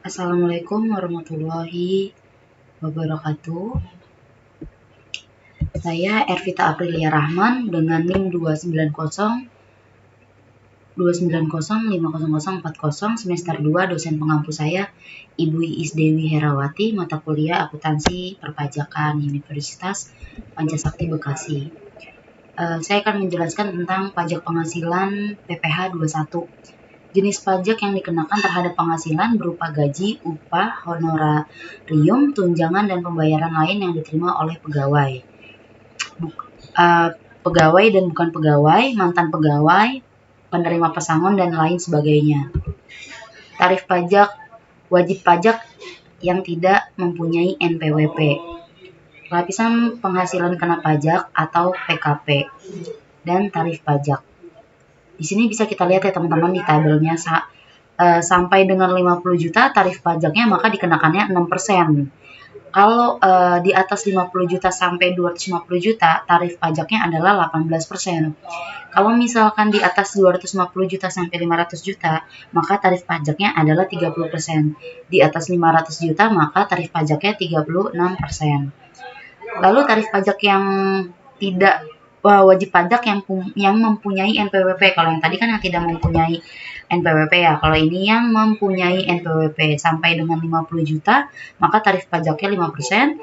Assalamualaikum warahmatullahi wabarakatuh. Saya Ervita Aprilia Rahman dengan NIM 290 semester 2, dosen pengampu saya Ibu Iis Dewi Herawati, mata kuliah akuntansi perpajakan Universitas Pancasakti Bekasi. Saya akan menjelaskan tentang pajak penghasilan PPh 21. Jenis pajak yang dikenakan terhadap penghasilan berupa gaji, upah, honorarium, tunjangan, dan pembayaran lain yang diterima oleh pegawai. Pegawai dan bukan pegawai, mantan pegawai, penerima pesangon, dan lain sebagainya. Tarif pajak, wajib pajak yang tidak mempunyai NPWP. Lapisan penghasilan kena pajak atau PKP. Dan tarif pajak. Di sini bisa kita lihat ya teman-teman di tabelnya, sampai dengan 50 juta tarif pajaknya maka dikenakannya 6%. Kalau di atas 50 juta sampai 250 juta tarif pajaknya adalah 18%. Kalau misalkan di atas 250 juta sampai 500 juta maka tarif pajaknya adalah 30%. Di atas 500 juta maka tarif pajaknya 36%. Lalu tarif pajak yang tidak wajib pajak yang mempunyai NPWP. Kalau yang tadi kan yang tidak mempunyai NPWP ya. Kalau ini yang mempunyai NPWP sampai dengan 50 juta, maka tarif pajaknya 5%.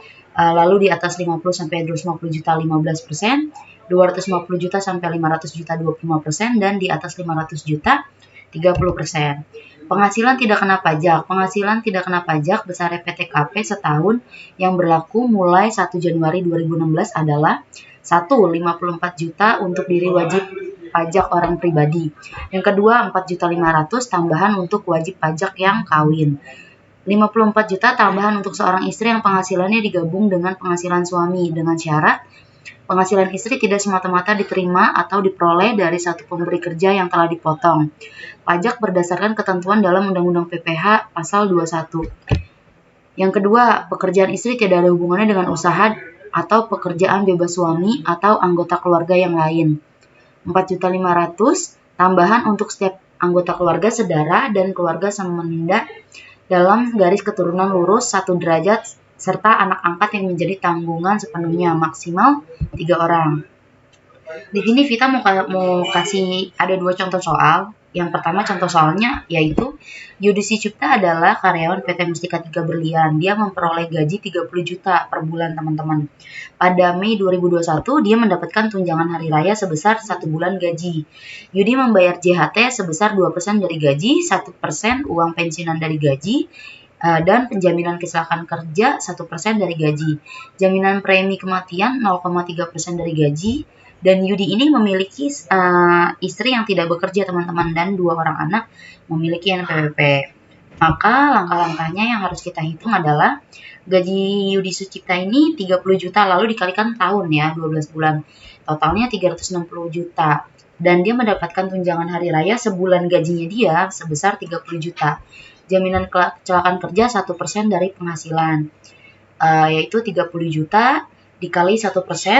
Lalu di atas 50 sampai 250 juta 15%, 250 juta sampai 500 juta 25%, dan di atas 500 juta 30%. Penghasilan tidak kena pajak. Penghasilan tidak kena pajak besar PTKP setahun yang berlaku mulai 1 Januari 2016 adalah 1. 54 juta untuk diri wajib pajak orang pribadi. Yang kedua, 4.500.000 tambahan untuk wajib pajak yang kawin. 54 juta tambahan untuk seorang istri yang penghasilannya digabung dengan penghasilan suami dengan syarat penghasilan istri tidak semata-mata diterima atau diperoleh dari satu pemberi kerja yang telah dipotong pajak berdasarkan ketentuan dalam Undang-Undang PPh pasal 21. Yang kedua, pekerjaan istri tidak ada hubungannya dengan usaha atau pekerjaan bebas suami atau anggota keluarga yang lain. 4.500.000 tambahan untuk setiap anggota keluarga sedara dan keluarga semenda dalam garis keturunan lurus 1 derajat serta anak angkat yang menjadi tanggungan sepenuhnya maksimal 3 orang. Di sini Vita mau kasih ada 2 contoh soal. Yang pertama contoh soalnya yaitu Yudisi Cipta adalah karyawan PT Mustika 3 Berlian. Dia memperoleh gaji 30 juta per bulan teman-teman. Pada Mei 2021 dia mendapatkan tunjangan hari raya sebesar 1 bulan gaji. Yudi membayar JHT sebesar 2% dari gaji, 1% uang pensiunan dari gaji, dan penjaminan kecelakaan kerja 1% dari gaji. Jaminan premi kematian 0,3% dari gaji. Dan Yudi ini memiliki istri yang tidak bekerja teman-teman dan 2 orang anak memiliki NPWP. Maka langkah-langkahnya yang harus kita hitung adalah gaji Yudi Sucipta ini 30 juta lalu dikalikan tahun ya 12 bulan. Totalnya 360 juta. Dan dia mendapatkan tunjangan hari raya sebulan gajinya dia sebesar 30 juta. Jaminan kecelakaan kerja 1% dari penghasilan. Yaitu 30 juta dikali 1%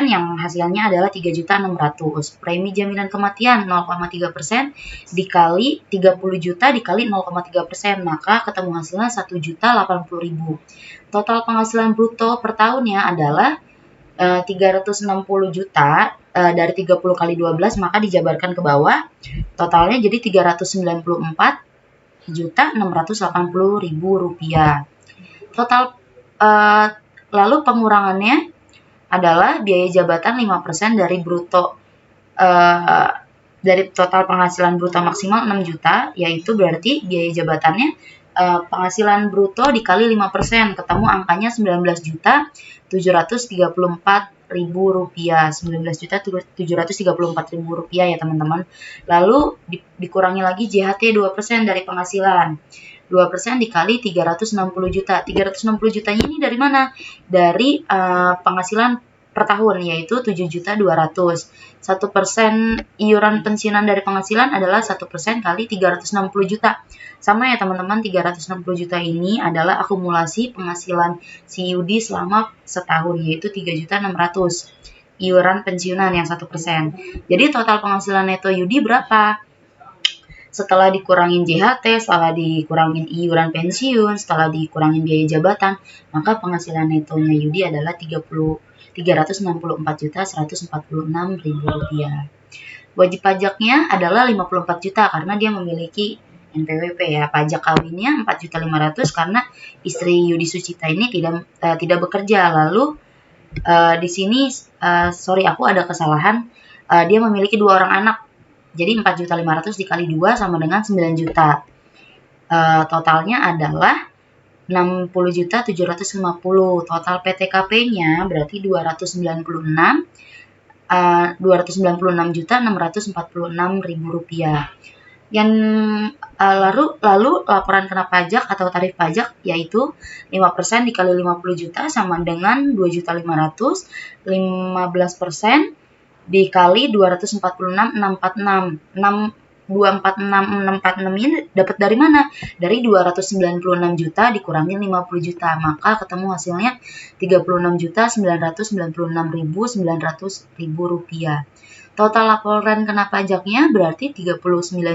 yang hasilnya adalah 3.600.000. Premi jaminan kematian 0,3% dikali 30 juta dikali 0,3%, maka ketemu hasilnya 1.080.000. Total penghasilan bruto per tahunnya adalah 360 juta dari 30 kali 12 maka dijabarkan ke bawah. Totalnya jadi 394.680.000 rupiah. Total lalu pengurangannya adalah biaya jabatan 5% dari bruto dari total penghasilan bruto maksimal 6 juta, yaitu berarti biaya jabatannya penghasilan bruto dikali 5%, ketemu angkanya 19.734.000 rupiah. 19.734.000 rupiah ya teman-teman. Lalu dikurangi lagi JHT 2% dari penghasilan. 2% dikali 360 juta. 360 jutanya ini dari mana? Dari penghasilan per tahun yaitu 7.200.000. 1% iuran pensiunan dari penghasilan adalah 1% kali 360 juta. Sama ya teman-teman, 360 juta ini adalah akumulasi penghasilan si Yudi selama setahun yaitu 3.600.000. Iuran pensiunan yang 1%. Jadi total penghasilan neto Yudi berapa? setelah dikurangin JHT, setelah dikurangin iuran pensiun, setelah dikurangin biaya jabatan, maka penghasilan netonya Yudi adalah Rp364.146.000. Wajib pajaknya adalah 54 juta karena dia memiliki NPWP ya. Pajak kawinnya 4.500.000 karena istri Yudi Sucita ini tidak bekerja. Lalu di sini aku ada kesalahan. Dia memiliki 2 orang anak. Jadi 4.500.000 dikali 2 sama dengan 9 juta. Totalnya adalah 60.750. Total PTKP-nya berarti 296.646.000 rupiah. Yang lalu laporan kena pajak atau tarif pajak yaitu 5% dikali 50 juta sama dengan 2.500.000, 15% dikali 246.646. 246.646 ini dapat dari mana? Dari 296 juta dikurangin 50 juta, maka ketemu hasilnya 36.996.900 rupiah. Total laporan kena pajaknya berarti 39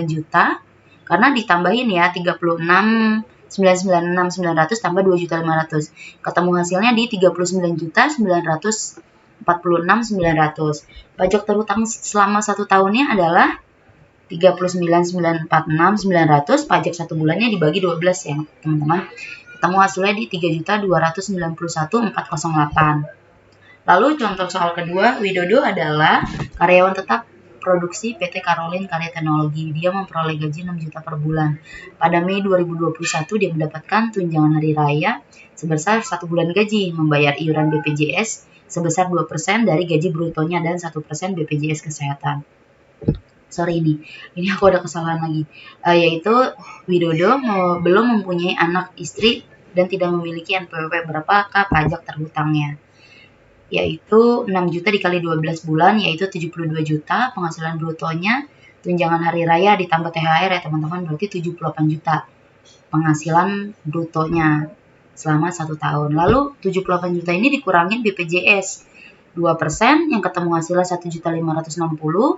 juta karena ditambahin ya 36.996.900 tambah 2.500.000. Ketemu hasilnya di 39.946.900. Pajak terutang selama 1 tahunnya adalah 39.946.900. Pajak 1 bulannya dibagi 12 ya teman-teman. Ketemu hasilnya di 3.291.408. Lalu contoh soal kedua, Widodo adalah karyawan tetap produksi PT Karolin Karya Teknologi. Dia memperoleh gaji 6 juta per bulan. Pada Mei 2021 dia mendapatkan tunjangan hari raya sebesar 1 bulan gaji, membayar iuran BPJS sebesar 2% dari gaji brutonya dan 1% BPJS Kesehatan. Ini aku ada kesalahan lagi. Yaitu Widodo belum mempunyai anak istri dan tidak memiliki NPWP. Berapakah pajak terhutangnya? Yaitu 6 juta dikali 12 bulan, yaitu 72 juta. Penghasilan brutonya, tunjangan hari raya ditambah THR ya teman-teman, berarti 78 juta. Penghasilan brutonya selama 1 tahun. Lalu 78 juta ini dikurangin BPJS 2%, yang ketemu hasilnya 1.560.000.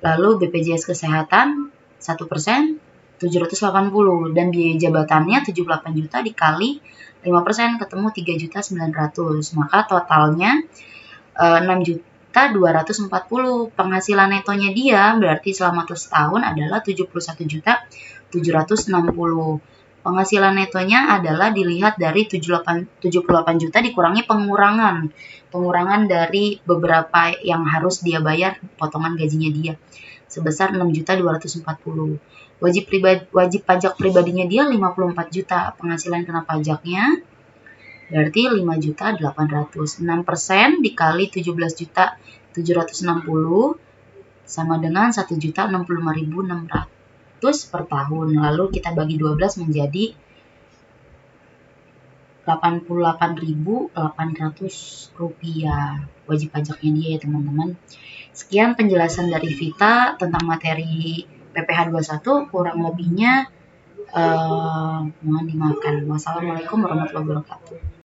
Lalu BPJS Kesehatan 1%, 780, dan biaya jabatannya 78 juta dikali 5% ketemu 3.900.000. Maka totalnya 6.240. Penghasilan netonya dia berarti selama setahun adalah 71.760. Penghasilan netonya adalah dilihat dari 78 juta dikurangi pengurangan dari beberapa yang harus dia bayar potongan gajinya dia sebesar 6.240. Wajib pajak pribadinya dia 54 juta. Penghasilan kena pajaknya berarti 5.800.000. 6% dikali 17.760 sama dengan 1.065.600 per tahun. Lalu kita bagi 12 menjadi 88.800 rupiah wajib pajaknya dia ya teman-teman. Sekian penjelasan dari Vita tentang materi PPh 21, kurang lebihnya mohon dimaafkan. Wassalamualaikum warahmatullahi wabarakatuh.